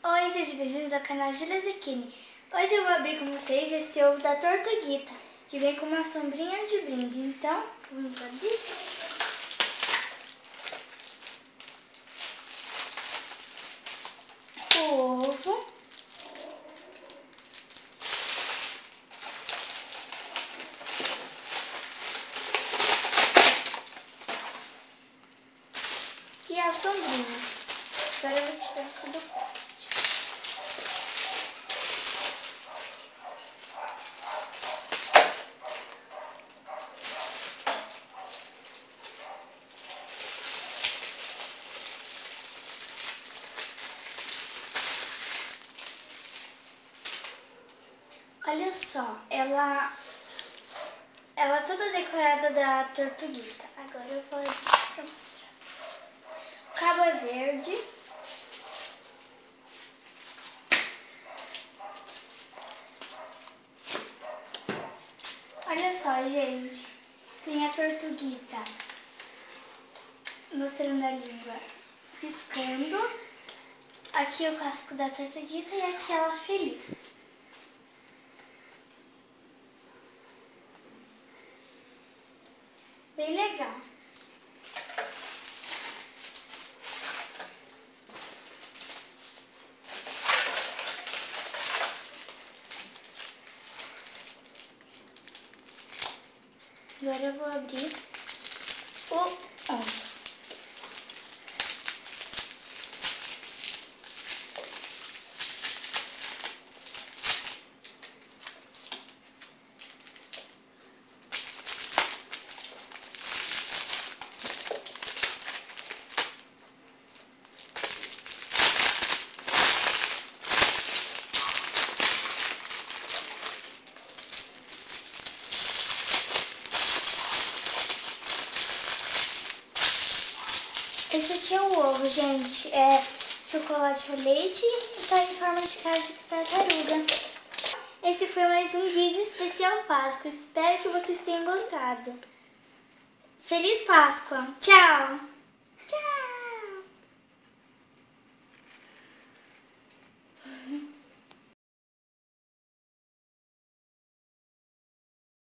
Oi, sejam bem-vindos ao canal Julia Zecchini. Hoje eu vou abrir com vocês esse ovo da Tortuguita, que vem com uma sombrinha de brinde. Então, vamos abrir. O ovo. E a sombrinha. Agora eu vou tirar aqui do pote. Olha só, ela é toda decorada da Tortuguita. Agora eu vou abrir pra mostrar. O cabo é verde. Olha só, gente. Tem a Tortuguita mostrando a língua piscando. Aqui o casco da Tortuguita e aqui ela feliz. Bem legal. Agora eu vou abrir o ovo. Esse aqui é o ovo, gente. É chocolate ao leite e tá em forma de caixa de tartaruga. Esse foi mais um vídeo especial Páscoa. Espero que vocês tenham gostado. Feliz Páscoa! Tchau!